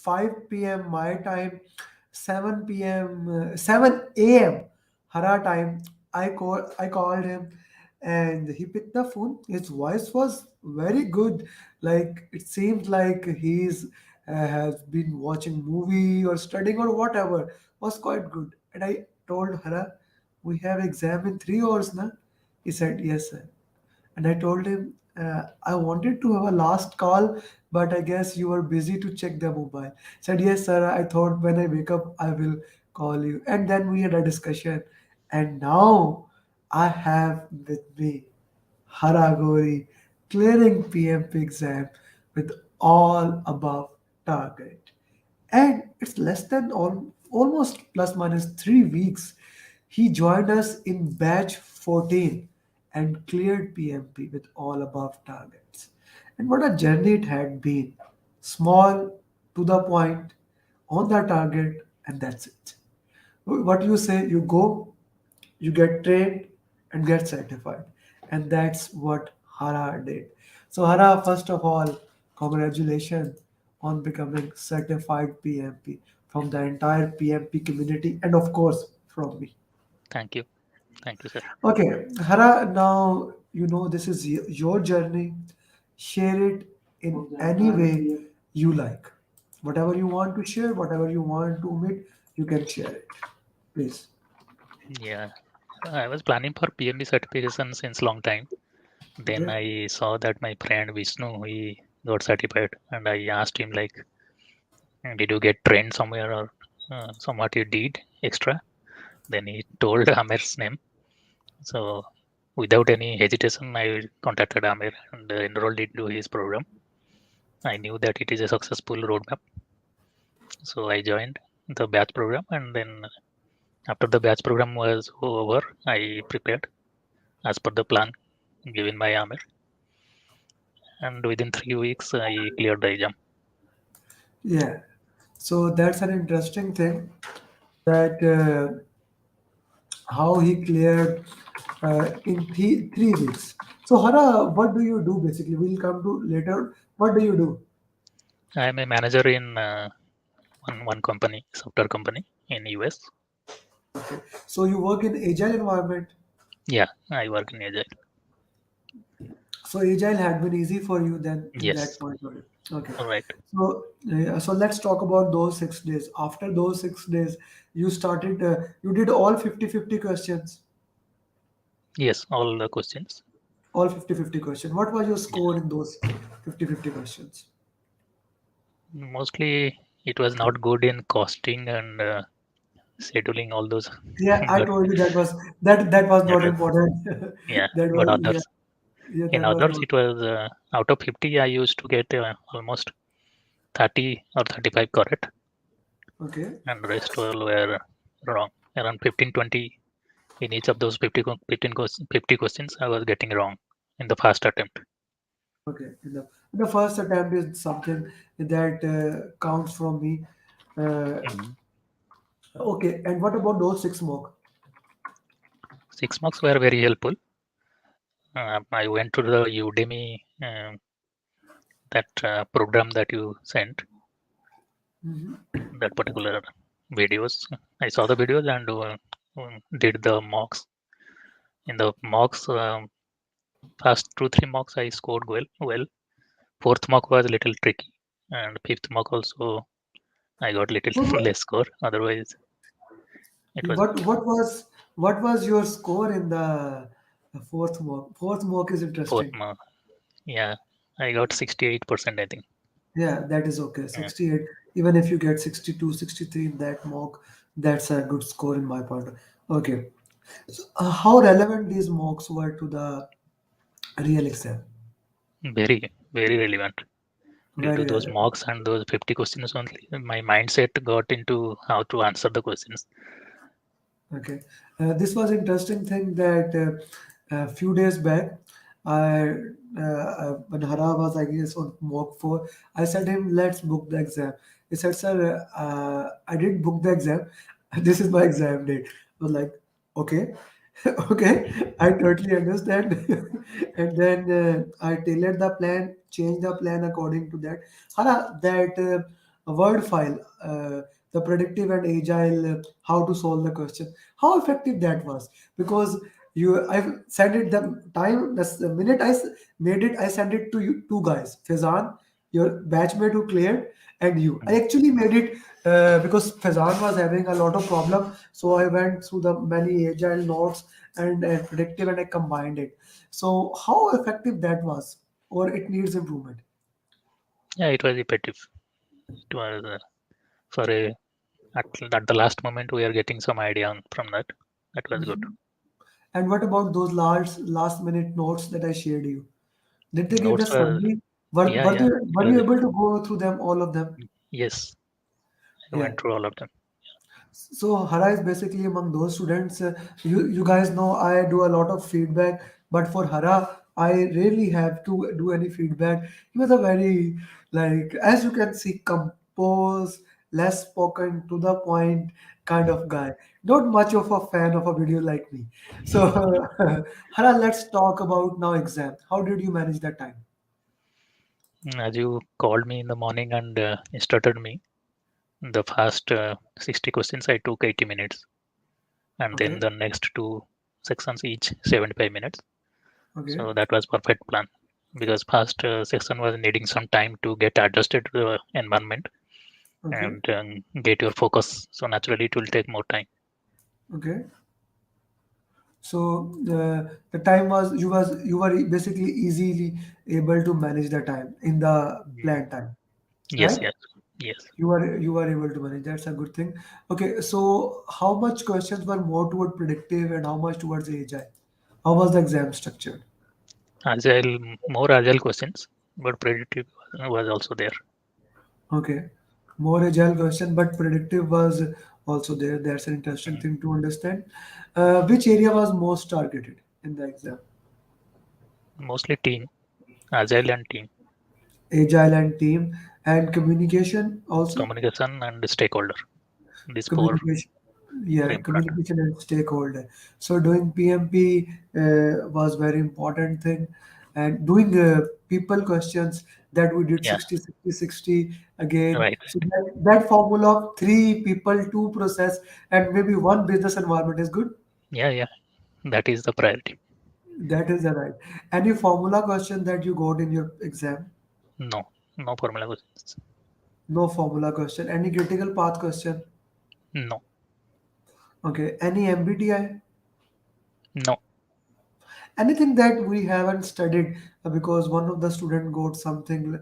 5 p.m. my time, 7 p.m., 7 a.m. Hara time. I called him and he picked the phone. His voice was very good. Like it seemed like he's has been watching movie or studying or whatever. Was quite good. And I told Hara, we have exam in 3 hours now. He said, yes, sir. And I told him, I wanted to have a last call, but I guess you were busy to check the mobile. Said, yes, sir. I thought when I wake up, I will call you. And then we had a discussion. And now I have with me Haragori clearing PMP exam with all above target. And it's less than almost plus minus 3 weeks. He joined us in batch 14 and cleared PMP with all above targets. And what a journey it had been. Small, to the point, on the target, and that's it. What you say, you go, you get trained and get certified. And that's what Hara did. So, Hara, first of all, congratulations on becoming certified PMP from the entire PMP community and, of course, from me. Thank you. Thank you, sir. Okay, Hara, now you know this is your journey. Share it in any way you like. Whatever you want to share, whatever you want to omit, you can share it. Please. Yeah, I was planning for PMP certification since long time. Then Okay. I saw that my friend Vishnu, he got certified, and I asked him like, did you get trained somewhere or somewhat you did extra? Then he told Amir's name. So without any hesitation, I contacted Amir and enrolled into his program. I knew that it is a successful roadmap, so I joined the batch program, and then after the batch program was over, I prepared as per the plan given by Amir, and within 3 weeks, I cleared the exam. Yeah. So that's an interesting thing that how he cleared in 3 weeks. So Hara, what do you do basically? We'll come to later. What do you do? I am a manager in one company, software company in US. So you work in agile environment. Yeah, I work in Agile. So agile had been easy for you then in Yes, that point of it. Okay. all right. So let's talk about those 6 days. After those 6 days, you started. You did all 50-50 questions. Yes, all the questions. All 50-50 questions. What was your Yeah. score in those 50-50 questions? Mostly it was not good in costing and scheduling all those, Yeah, I but told you that was that not was, important. yeah. That But was yeah, others, yeah, in that was others, not. it was out of 50, I used to get almost 30 or 35 correct, Okay. and rest all were wrong. Around 15, 20 in each of those 50 questions, I was getting wrong in the first attempt. Okay. The first attempt is something that counts from me. Uh, Mhm. okay. And what about those 6 mock? 6 marks were very helpful. I went to the Udemy, that program that you sent, Hmm. that particular videos. I saw the videos and did the mocks. In the mocks, first 2 3 mocks I scored well. Well, fourth mock was a little tricky, and fifth mock also I got little What, wa- less score. Otherwise, it was what good. what was your score in the fourth mock? Fourth mock is Fourth interesting. mock, yeah, I got 68%, I think. Yeah, that is okay. Yeah. 68. Even if you get 62, 63 in that mock, that's a good score in my point. Okay. So, how relevant these mocks were to the real exam? Very, very relevant. Due to Very those relevant. mocks and those 50 questions only, my mindset got into how to answer the questions. Okay. This was interesting thing that a few days back, I when Hara was I guess on mock 4, I said him let's book the exam. He said, sir, I didn't book the exam. This is my exam date. I was like, okay, okay, I totally understand. And then I tailored the plan, changed the plan according to that. Hara, that a word file, the predictive and agile, how to solve the question. How effective that was, because I sent it the time the minute made it, I sent it to you two guys, Fezan, your batchmate who cleared, and you. I Mhm. actually made it because Fezan was having a lot of problem, so I went through the many agile notes and predictive, and I combined it. So how effective that was, or it needs improvement? Yeah, it was effective. It was for a at the last moment we are getting some idea from that. That was good. Mhm. And what about those last minute notes that I shared you? Did they give the Notes were summary? yeah, yeah. It Were was you able to go through them, all of them? yes. I Yeah. went through all of them. So Hara is basically among those students. You guys know I do a lot of feedback, but for Hara, I rarely have to do any feedback. He was a very, like, as you can see, composed, less spoken, to the point kind of guy. Not much of a fan of a video like me. So Hara, let's talk about now exam. How did you manage that time? As you called me in the morning and instructed me, the first 60 questions I took 80 minutes, and then Okay, the next two sections each 75 minutes. okay, So that was perfect plan because first section was needing some time to get adjusted to the environment okay, and get your focus. So naturally, it will take more time. okay. So the time was, you were basically easily able to manage the time in the Mm. planned time, Yes, right? yes, yes. You were able to manage. That's a good thing. Okay, so how much questions were more toward predictive and how much towards agile? How was the exam structured? More agile questions, but predictive was also there. Okay, more agile question, but predictive was also there. That's an interesting Mm. thing to understand. Which area was most targeted in the exam? Mostly team, agile and team Agile and team and communication also. communication and stakeholder. These four Communication, yeah, very important. communication and stakeholder. So doing PMP was very important thing, and doing people questions that we did Yeah, 60 60 60 again. right. So that formula of three people, two process, and maybe one business environment is good. Yeah, yeah. That is the priority. That is the right. Any formula question that you got in your exam? No, no formula questions. No formula question. Any critical path question? No, Okay. Any MBTI? no. Anything that we haven't studied, because one of the student got something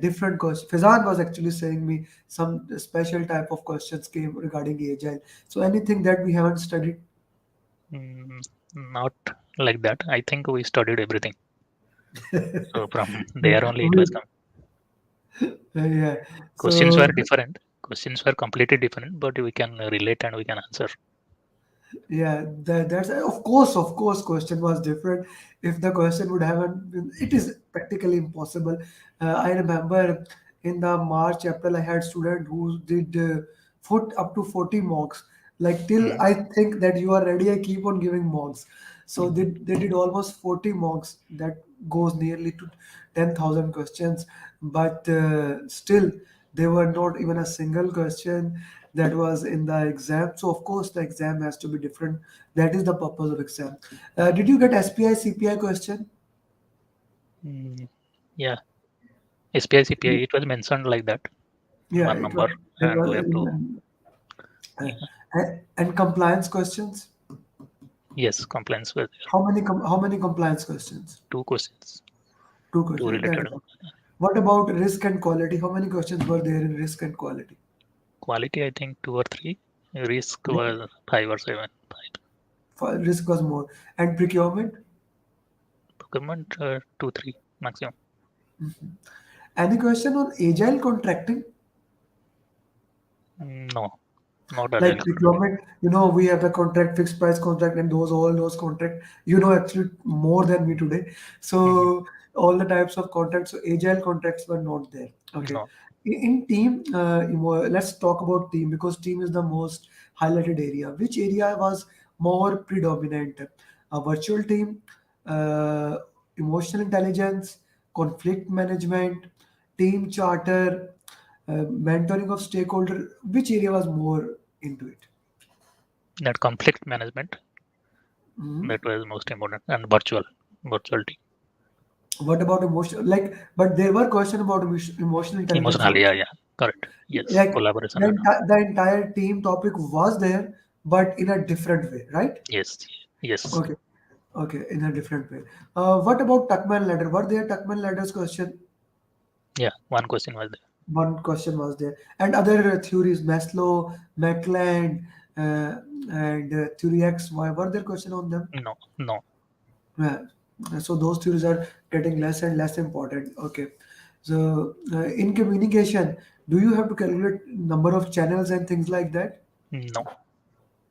different question. Fizan was actually saying me some special type of questions came regarding agile. So anything that we haven't studied. Mm, not like that. I think we studied everything. So from there only it was come. Yeah. Questions were So different. Questions were completely different, but we can relate and we can answer. yeah, that's of course, question was different. If the question would haven't been, it is practically impossible. I remember in the March, April, I had student who did foot up to 40 mocks. Like till Mm, I think that you are ready, I keep on giving mocks. So mm, they did almost 40 mocks. That goes nearly to 10,000 questions. But still, there were not even a single question that was in the exam. So of course the exam has to be different. That is the purpose of exam. Did you get SPI CPI question? mm. Yeah, SPI CPI. It was mentioned like that. Yeah, One it number, was. There and we was have to. uh, Yeah. and compliance questions. Yes, complaints were there. How many compliance questions? Two questions, Two two questions. That related. is all. What about risk and quality? How many questions were there in risk and quality? Quality, I think two or three. Risk was five or seven. Five. Risk was more. And procurement. Procurement, two, three maximum. Any question on agile contracting? No, not agile Like contract. procurement, we have the contract, fixed price contract, and all those contract, actually more than me today. Mhm. So all the types of contracts, so agile contracts were not there. Okay. No. In team, let's talk about team, because team is the most highlighted area. Which area was more predominant? A virtual team, uh, emotional intelligence, conflict management, team charter, mentoring of stakeholder, which area was more into it? That conflict management, Mhm. that was most important, and virtual team. What about emotional? Like, but there were questions about emotional intelligence Emotional, yeah, also. yeah, correct. Yes, Like collaboration and all. the entire team topic was there, but in a different way, right? Yes, yes, Okay, okay, in a different way. What about Tuckman ladder? Were there Tuckman ladders question? yeah. One question was One question was there, and other theories, Maslow, McLean, and theory X, Y. Were there question on them? there. No, no, Yeah. So those theories are getting less and less important. Okay. So in communication, do you have to calculate number of channels and things like that? no,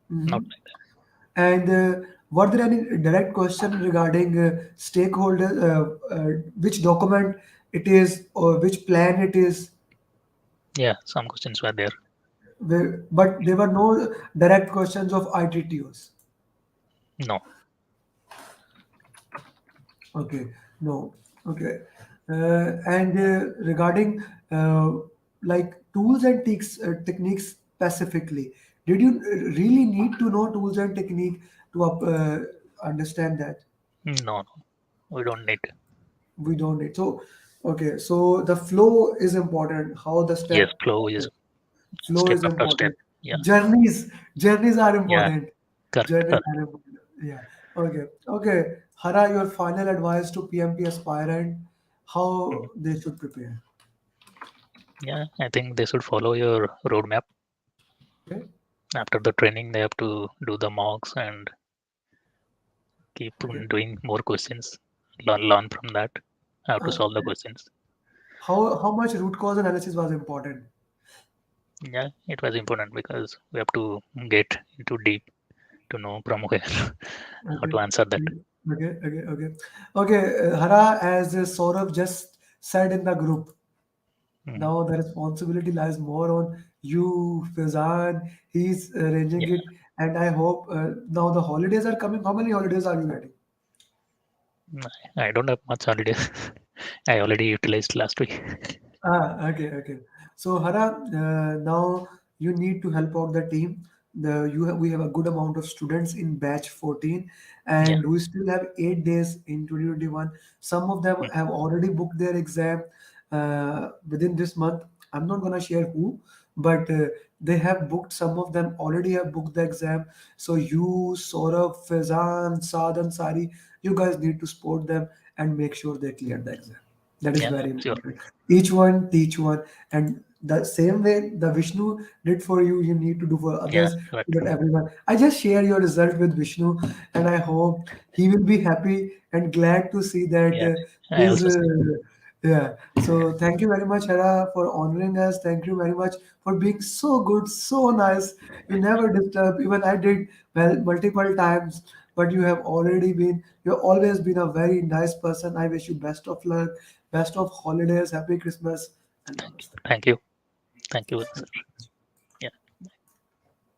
Hmm. not like that. And were there any direct question regarding stakeholder, which document it is or which plan it is? Yeah, some questions were there. But there were no direct questions of ITTOs. No, Okay, no. Okay. And regarding like tools and techniques specifically, did you really need to know tools and technique to understand that? no, no. We don't need. We don't need. So, okay, so the flow is important. How the Yes, step flow is flow step is after step. important. Yeah, Journeys are yeah, important. correct, Journeys correct. are important. Yeah. Okay. Okay. Hara, your final advice to PMP aspirant, Mm. how they should prepare. Yeah, I think they should follow your roadmap. Okay. After the training, they have to do the mocks and keep Okay. on doing more questions. Learn from that. How to Uh, solve the questions. how much root cause analysis was important? Yeah, it was important because we have to get into deep to know from where how Okay. to answer that. Okay. Okay. Okay. Okay. Hara, as Saurabh just said in the group, Mm. now the responsibility lies more on you, Fizan. He's arranging Yeah, it, and I hope now the holidays are coming. How many holidays are you getting? I don't have much holidays. I already utilized last week. Ah, okay, okay. So Hara, now you need to help out the team. We have a good amount of students in batch 14, Yeah. and we still have 8 days in 2021. Some of them Mm. have already booked their exam within this month. I'm not gonna share who, but they have booked. Some of them already have booked the exam. So you, Saurabh, Faizan, Saad, and Sari, you guys need to support them and make sure they clear the exam. That is Yeah, very sure. important. Each one teach one, and the same way the Vishnu did for you, you need to do for Yeah, others, so correct. that everyone. I just share your result with Vishnu, and I hope he will be happy and glad to see that Yeah, I his. also see. Yeah. So thank you very much, Hera, for honoring us. Thank you very much for being so good, so nice. You never disturb. Even I did well multiple times, but you have already been. You've always been a very nice person. I wish you best of luck, best of holidays, happy Christmas, and namaste. Thank you. Thank you, sir.